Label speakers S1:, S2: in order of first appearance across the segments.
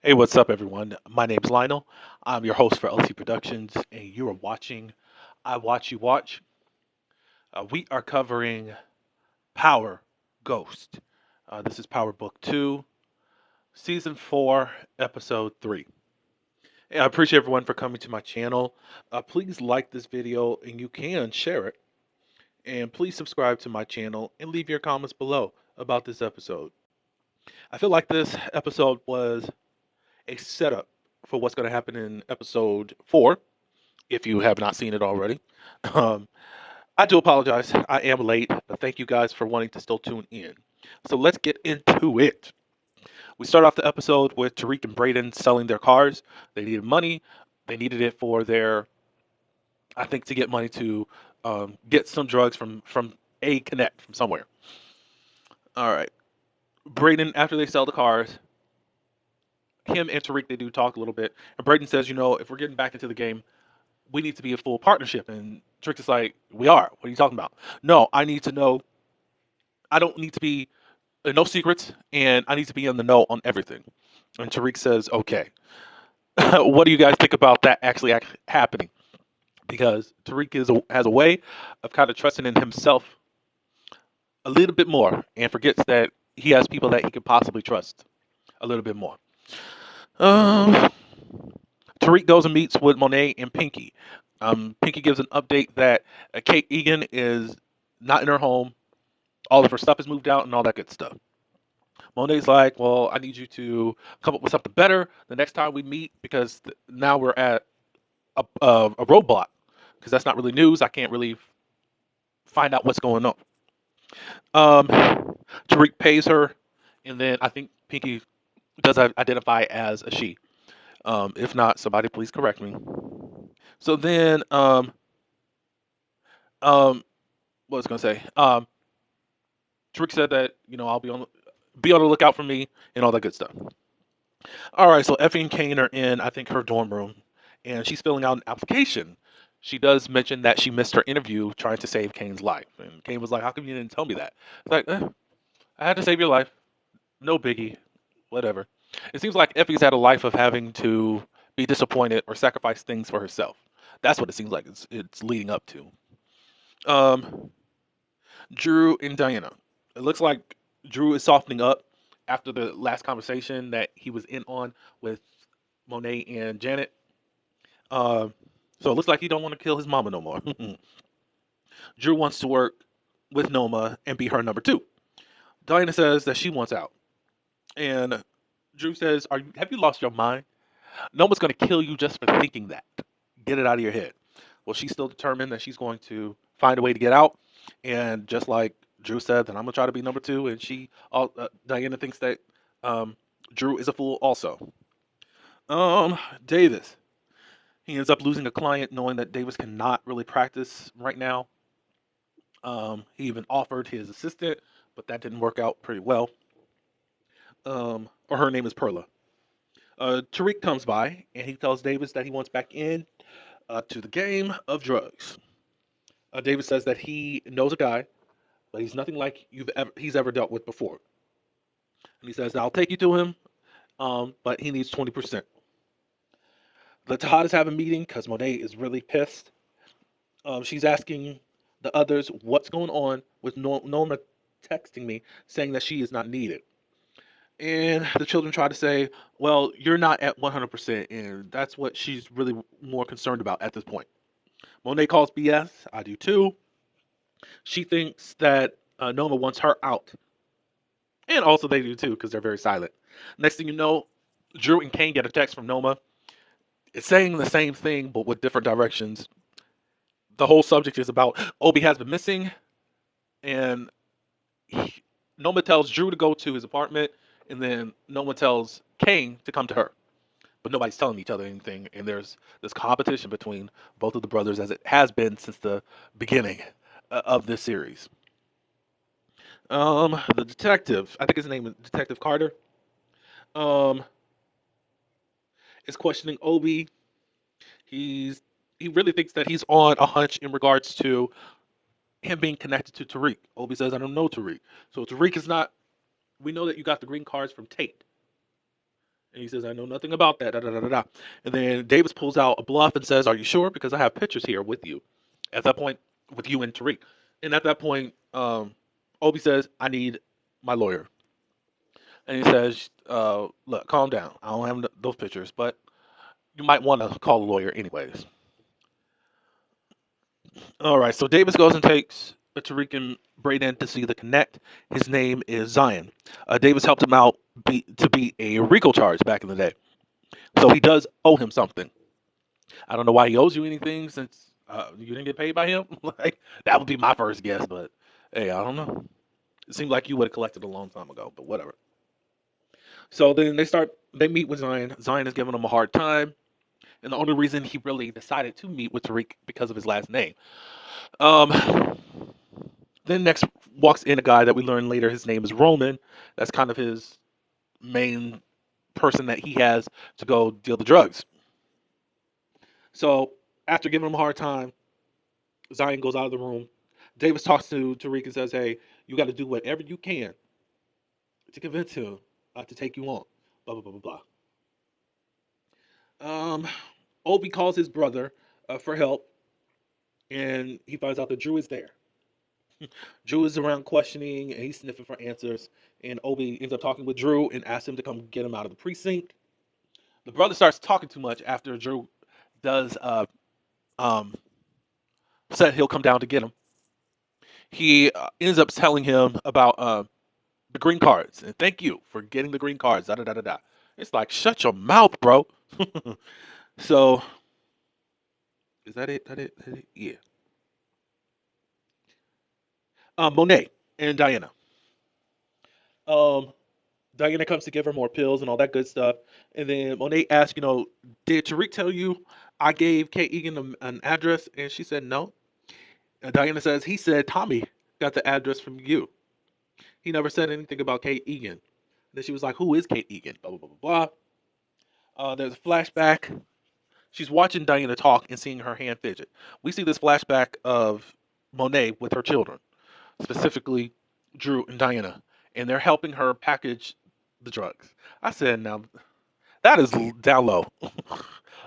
S1: Hey, what's up, everyone? My name's Lionel. I'm your host for LT Productions, and you are watching I Watch You Watch. We are covering Power Ghost. This is Power Book 2, Season 4, Episode 3. And I appreciate everyone for coming to my channel. Please like this video, and you can share it. And please subscribe to my channel and leave your comments below about this episode. I feel like this episode was a setup for what's going to happen in Episode 4 if you have not seen it already. Um, I do apologize. I am late, but thank you guys for wanting to still tune in. So let's get into it. We start off the episode with Tariq and Brayden selling their cars. They needed money. They needed it for their, I think, to get money to get some drugs from a connect from somewhere. All right. Brayden, after they sell the cars, him and Tariq, they do talk a little bit. And Brayden says, if we're getting back into the game, we need to be a full partnership. And Trick is like, we are. What are you talking about? No, I need to know. I don't need to be no secrets, and I need to be in the know on everything. And Tariq says, okay. What do you guys think about that actually happening? Because Tariq has a way of kind of trusting in himself a little bit more and forgets that he has people that he could possibly trust a little bit more. Um, Tariq goes and meets with Monet and Pinky. Pinky gives an update that Kate Egan is not in her home. All of her stuff is moved out and all that good stuff. Monet's like, well, I need you to come up with something better the next time we meet because now we're at a roadblock because that's not really news. I can't really find out what's going on. Um, Tariq pays her, and then I think Pinky does identify as a she. If not, somebody please correct me. So then, um, what was I gonna say? Tariq said that I'll be on the lookout for me and all that good stuff. All right, so Effie and Kane are in, I think, her dorm room, and she's filling out an application. She does mention that she missed her interview trying to save Kane's life, and Kane was like, "How come you didn't tell me that?" It's like, I had to save your life. No biggie. Whatever. It seems like Effie's had a life of having to be disappointed or sacrifice things for herself. That's what it seems like it's leading up to. Um, Drew and Diana. It looks like Drew is softening up after the last conversation that he was in on with Monet and Janet. Uh, so it looks like he don't want to kill his mama no more. Drew wants to work with Noma and be her number two. Diana says that she wants out, and Drew says, Have you lost your mind? Noma's going to kill you just for thinking that. Get it out of your head." Well, she's still determined that she's going to find a way to get out, and just like Drew said, that I'm gonna try to be number two, and Diana thinks that Drew is a fool also. Davis. He ends up losing a client knowing that Davis cannot really practice right now. He even offered his assistant, but that didn't work out pretty well. Or her name is Perla. Tariq comes by and he tells Davis that he wants back in to the game of drugs. Davis says that he knows a guy, but he's nothing like he's ever dealt with before. And he says, "I'll take you to him, but he needs 20%." The Tahadas have a meeting because Monet is really pissed. She's asking the others what's going on with Noma texting me saying that she is not needed. And the children try to say, well, you're not at 100%, and that's what she's really more concerned about at this point. Monet calls BS. I do too. She thinks that Noma wants her out. And also they do too, because they're very silent. Next thing you know, Drew and Kane get a text from Noma. It's saying the same thing, but with different directions. The whole subject is about Obi has been missing, and Noma tells Drew to go to his apartment, and then Noma tells Kane to come to her. But nobody's telling each other anything, and there's this competition between both of the brothers, as it has been since the beginning of this series. The detective, I think his name is Detective Carter, um, is questioning Obi. He really thinks that he's on a hunch in regards to him being connected to Tariq. Obi says, "I don't know Tariq." So Tariq is not. We know that you got the green cards from Tate, And he says, I know nothing about that. Da, da, da, da, da. And then Davis pulls out a bluff and says, are you sure? Because I have pictures here with you. At that point, with you and Tariq. And at that point, Obi says, I need my lawyer. And he says, look, calm down. I don't have those pictures, but you might want to call a lawyer anyways. All right, so Davis goes and takes Tariq and Braden to see the Connect. His name is Zion. Davis helped him out to beat a RICO charge back in the day. So he does owe him something. I don't know why he owes you anything since you didn't get paid by him. Like that would be my first guess, but hey, I don't know. It seemed like you would have collected a long time ago, but whatever. So then they meet with Zion. Zion is giving him a hard time, and the only reason he really decided to meet with Tariq because of his last name. Um, then next walks in a guy that we learn later. His name is Roman. That's kind of his main person that he has to go deal the drugs. So after giving him a hard time, Zion goes out of the room. Davis talks to Tariq and says, "Hey, you got to do whatever you can to convince him to take you on." Blah blah blah blah blah. Obi calls his brother for help, and he finds out that Drew is there. Drew is around questioning, and he's sniffing for answers. And Obi ends up talking with Drew and asks him to come get him out of the precinct. The brother starts talking too much after Drew does um, said he'll come down to get him. He ends up telling him about the green cards and thank you for getting the green cards. Da da da da da. It's like shut your mouth, bro. So is that it? That it? Yeah. Monet and Diana. Um, Diana comes to give her more pills and all that good stuff, and then Monet asks, did Tariq tell you I gave Kate Egan an address? And she said no. And Diana says he said Tommy got the address from you. He never said anything about Kate Egan. And then she was like, who is Kate Egan? Blah blah blah blah blah. There's a flashback. She's watching Diana talk and seeing her hand fidget. We see this flashback of Monet with her children, specifically Drew and Diana, and they're helping her package the drugs. I said, now that is down low,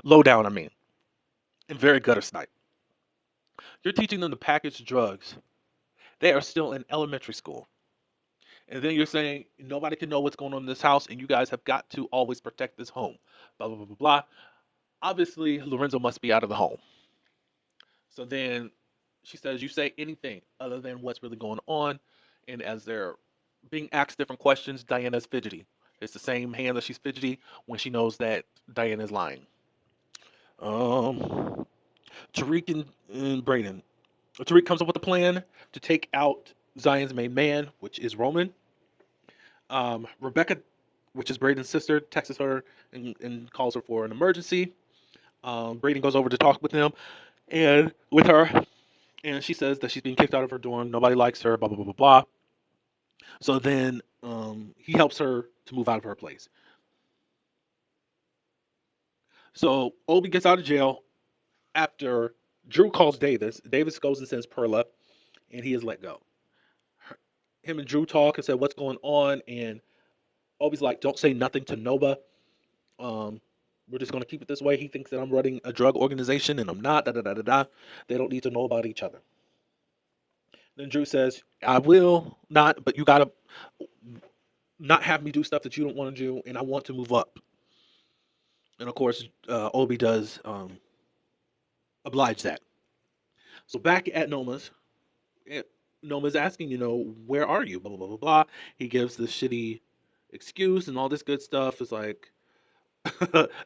S1: low down. I mean, and very gutter snipe. You're teaching them to package drugs. They are still in elementary school, and then you're saying nobody can know what's going on in this house, and you guys have got to always protect this home. Blah blah blah blah blah. Obviously, Lorenzo must be out of the home. So then she says, you say anything other than what's really going on. And as they're being asked different questions, Diana's fidgety. It's the same hand that she's fidgety when she knows that Diana's lying. Um, Tariq and Braden. Tariq comes up with a plan to take out Zion's main man, which is Roman. Rebecca, which is Braden's sister, texts her and calls her for an emergency. Braden goes over to talk with him and with her, and she says that she's being kicked out of her dorm. Nobody likes her. Blah blah blah blah blah. So then he helps her to move out of her place. So Obi gets out of jail after Drew calls Davis. Davis goes and sends Perla, and he is let go. Him and Drew talk and said what's going on, and Obi's like, "Don't say nothing to Nova. Um, we're just gonna keep it this way." He thinks that I'm running a drug organization, and I'm not. Da da da da da. They don't need to know about each other. Then Drew says, "I will not, but you gotta not have me do stuff that you don't want to do, and I want to move up." And of course, Obi does oblige that. So back at Noma's, eh, Noma's asking, where are you? Blah blah blah blah blah. He gives this shitty excuse and all this good stuff. It's like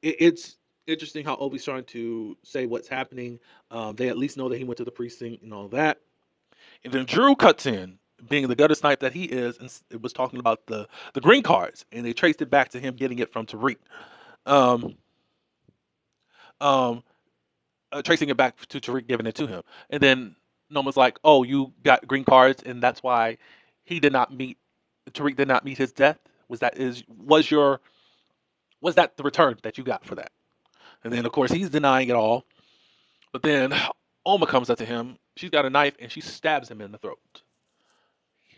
S1: it's interesting how Obi's trying to say what's happening. They at least know that he went to the precinct and all that. And then Drew cuts in, being the gutter snipe that he is, and it was talking about the green cards, and they traced it back to him getting it from Tariq. Um, um, Tracing it back to Tariq giving it to him. And then Noma's like, "Oh, you got green cards, and that's why he did not meet Tariq did not meet his death. Was that the return that you got for that?" And then of course he's denying it all. But then Oma comes up to him. She's got a knife and she stabs him in the throat.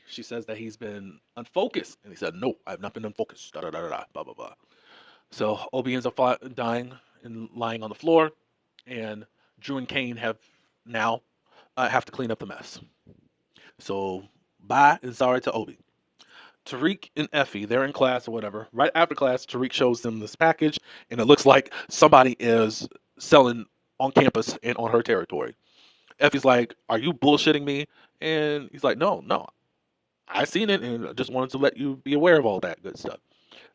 S1: She says that he's been unfocused, and he said, "No, I have not been unfocused." Da da da da. Blah blah blah. So Obi ends up dying and lying on the floor, and Drew and Kane now have to clean up the mess. So bye and sorry to Obi. Tariq and Effie, they're in class or whatever. Right after class, Tariq shows them this package, and it looks like somebody is selling on campus and on her territory. Effie's like, "Are you bullshitting me?" And he's like, "No, no, I seen it, and I just wanted to let you be aware of all that good stuff."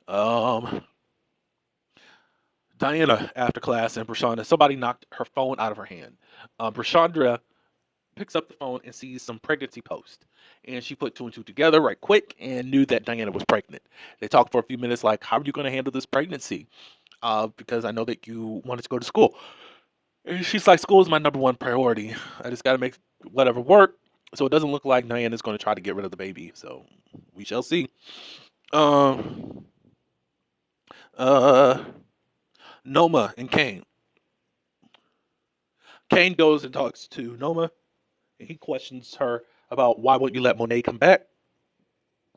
S1: Um, Diana after class and Prashanda, somebody knocked her phone out of her hand. Prashandra picks up the phone and sees some pregnancy post. And she put two and two together right quick and knew that Diana was pregnant. They talked for a few minutes, like, how are you going to handle this pregnancy? Because I know that you wanted to go to school. And she's like, school is my number one priority. I just got to make whatever work. So it doesn't look like Diana's going to try to get rid of the baby. So we shall see. Um, uh, Noma and Kane. Kane goes and talks to Noma. And he questions her about why won't you let Monet come back?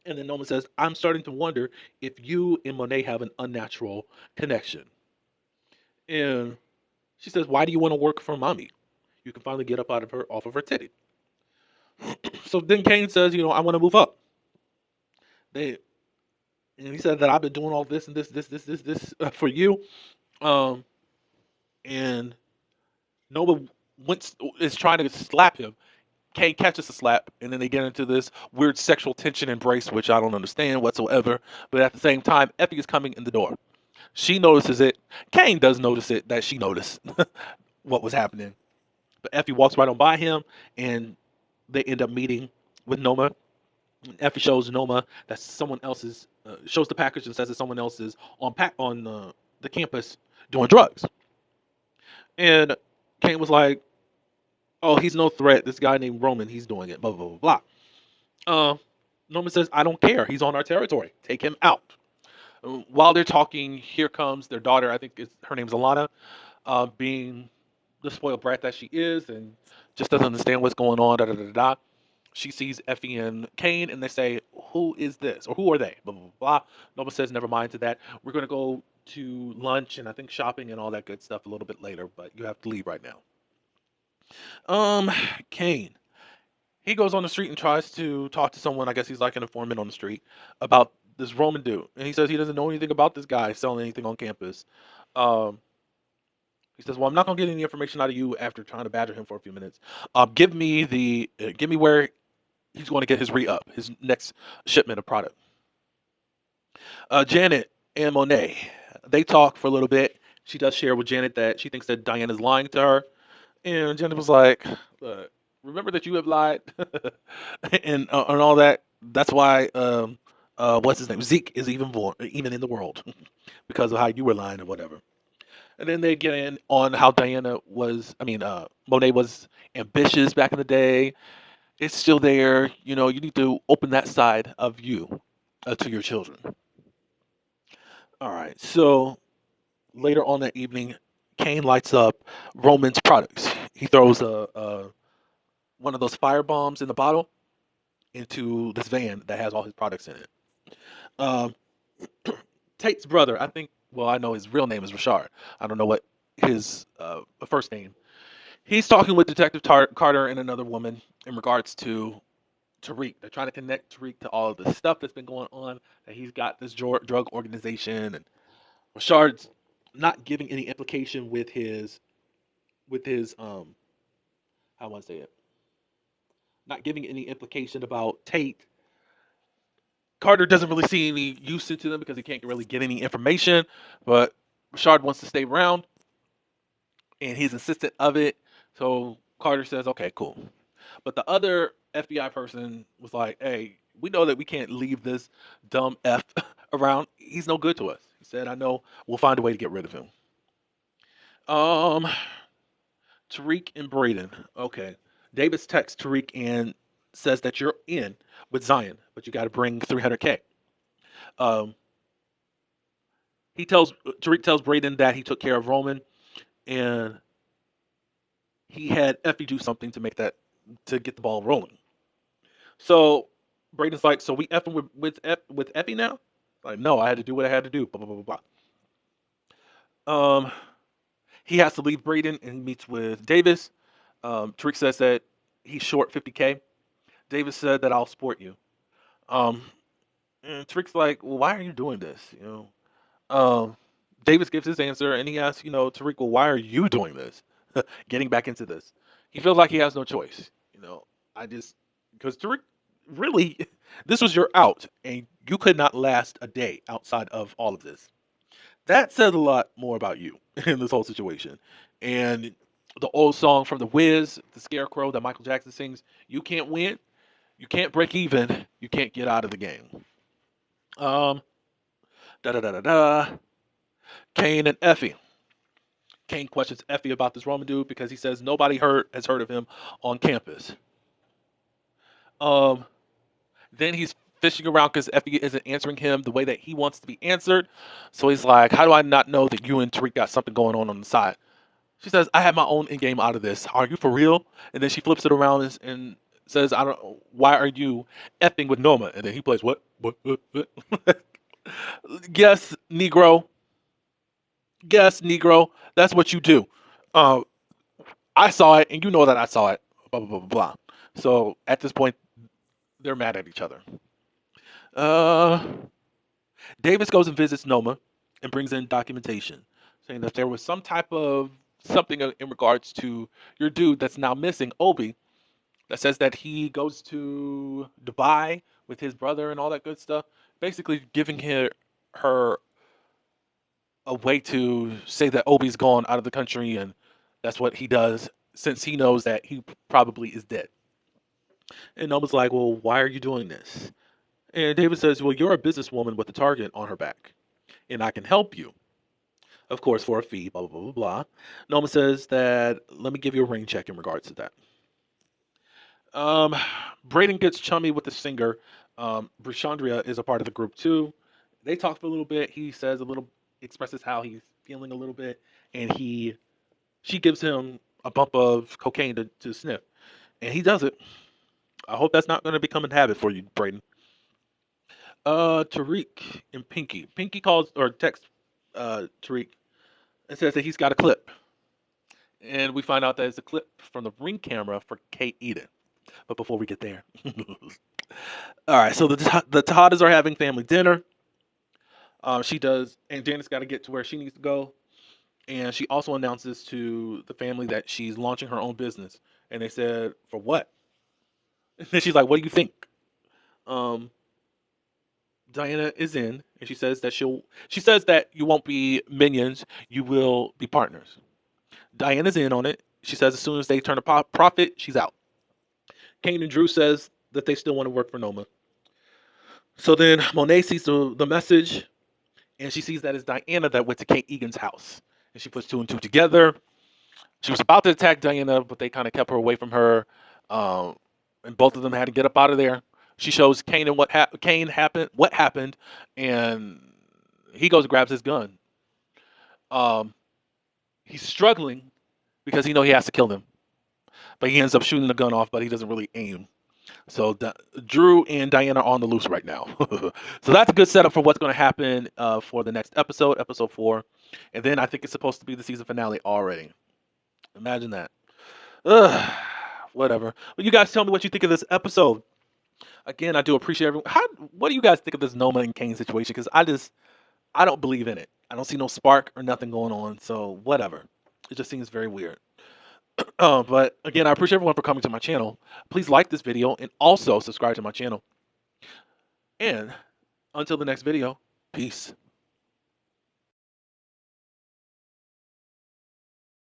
S1: And then Noma says, I'm starting to wonder if you and Monet have an unnatural connection. And she says, why do you want to work for mommy? You can finally get up out of her off of her titty. So then Kane says, I want to move up. They and he said that I've been doing all this and this for you. Um, and Noma is trying to slap him. Kane catches the slap, and then they get into this weird sexual tension embrace, which I don't understand whatsoever. But at the same time, Effie is coming in the door. She notices it. Kane does notice it that she noticed what was happening. But Effie walks right on by him, and they end up meeting with Noma. Effie shows Noma that someone else is shows the package and says that someone else is on the campus doing drugs. And Kane was like, "Oh, he's no threat. This guy named Roman, he's doing it." Blah blah blah blah. Noma says, "I don't care. He's on our territory. Take him out." While they're talking, here comes their daughter. I think her name's Alana, being the spoiled brat that she is, and just doesn't understand what's going on. Da da da da. She sees Effie and Kane, and they say, "Who is this? Or who are they?" Blah blah blah. Blah. Noma says, "Never mind to that. We're gonna go to lunch and I think shopping and all that good stuff a little bit later, but you have to leave right now." Um, Kane. He goes on the street and tries to talk to someone. I guess he's like an informant on the street about this Roman dude, and he says he doesn't know anything about this guy selling anything on campus. Um, he says, "Well, I'm not gonna get any information out of you after trying to badger him for a few minutes. Give me where he's going to get his re-up, his next shipment of product." Janet and Monet, they talk for a little bit. She does share with Janet that she thinks that Diana's lying to her, and Janet was like, "Remember that you have lied and all that. That's why what's his name Zeke is even born, even in the world, because of how you were lying or whatever." And then they get in on how Monet was ambitious back in the day. It's still there. You need to open that side of you to your children. All right. So later on that evening, Kane lights up Roman's products. He throws a one of those fire bombs in the bottle into this van that has all his products in it. Um, Tate's brother, I think. Well, I know his real name is Rashard. I don't know what his first name. He's talking with Detective Carter and another woman in regards to Tariq. They're trying to connect Tariq to all of the stuff that's been going on. That he's got this drug organization, and Rashard's not giving any implication with his how do I say it? Not giving any implication about Tate. Carter doesn't really see any use into them because he can't really get any information. But Rashard wants to stay around, and he's insistent of it. So Carter says, "Okay, cool." But the other FBI person was like, "Hey, we know that we can't leave this dumb F around. He's no good to us." He said, "I know. We'll find a way to get rid of him." Um, Tariq and Braden. Okay. Davis texts Tariq and says that you're in with Zion, but you got to bring 300K. Um, Tariq tells Braden that he took care of Roman and he had Effie do something to make that to get the ball rolling. So Braden's like, "So we effing with Effie now?" Like, "No, I had to do what I had to do." Blah blah blah blah. Um, he has to leave Braden and meets with Davis. Tariq says that he's short 50K. Davis said that I'll support you. Um, and Tariq's like, well, why are you doing this? Um, Davis gives his answer, and he asks, Tariq, well, why are you doing this? Getting back into this, he feels like he has no choice. I just because Tariq really, this was your out, and you could not last a day outside of all of this. That says a lot more about you in this whole situation. And the old song from The Wiz, The Scarecrow that Michael Jackson sings, you can't win, you can't break even, you can't get out of the game. Um, da da da da da. Kane and Effie. Kane questions Effie about this Roman dude because he says nobody has heard of him on campus. Um, then he's fishing around because Effie isn't answering him the way that he wants to be answered. So he's like, "How do I not know that you and Tariq got something going on the side?" She says, "I have my own end game out of this. Are you for real?" And then she flips it around and says, "I don't. Why are you effing with Norma?" And then he plays, "What? What?" Yes, Negro. Yes, Negro. That's what you do. Uh, I saw it, and you know that I saw it. Blah blah blah blah. Blah. So at this point, they're mad at each other. Uh, Davis goes and visits Noma and brings in documentation saying that there was some type of something in regards to your dude that's now missing, Obi, that says that he goes to Dubai with his brother and all that good stuff, basically giving her a way to say that Obi's gone out of the country and that's what he does since he knows that he probably is dead. And Noma's like, well, why are you doing this? And David says, well, you're a businesswoman with a target on her back, and I can help you. Of course, for a fee, blah, blah, blah, blah, blah. Noma says that, let me give you a rain check in regards to that. Um, Braden gets chummy with the singer. Brushandria is a part of the group too. They talk for a little bit. He says a little, expresses how he's feeling a little bit, and she gives him a bump of cocaine to sniff, and he does it. I hope that's not going to become a habit for you, Braden. Tariq and Pinky. Pinky calls or texts Tariq and says that he's got a clip, and we find out that it's a clip from the ring camera for Kate Eden. But before we get there, all right. So the Tejadas are having family dinner. She does, and Janice got to get to where she needs to go. And she also announces to the family that she's launching her own business. And they said, "For what?" And she's like, "What do you think?" Um, Diana is in, and she says that She says that you won't be minions, you will be partners. Diana's in on it. She says as soon as they turn a profit, she's out. Kane and Drew says that they still want to work for Noma. So then Monet sees the message, and she sees that it's Diana that went to Kate Egan's house. And she puts two and two together. She was about to attack Diana, but they kind of kept her away from her. Um, and both of them had to get up out of there. She shows Kane and what happened, and he goes and grabs his gun. Um, he's struggling because he has to kill them, but he ends up shooting the gun off, but he doesn't really aim. So Drew and Diana are on the loose right now. So that's a good setup for what's going to happen for the next episode, episode 4. And then I think it's supposed to be the season finale already. Imagine that. Ugh, whatever. But you guys tell me what you think of this episode. Again, I do appreciate everyone. What do you guys think of this Noma and Kane situation? Because I don't believe in it. I don't see no spark or nothing going on. So whatever. It just seems very weird. But again, I appreciate everyone for coming to my channel. Please like this video and also subscribe to my channel. And until the next video, peace.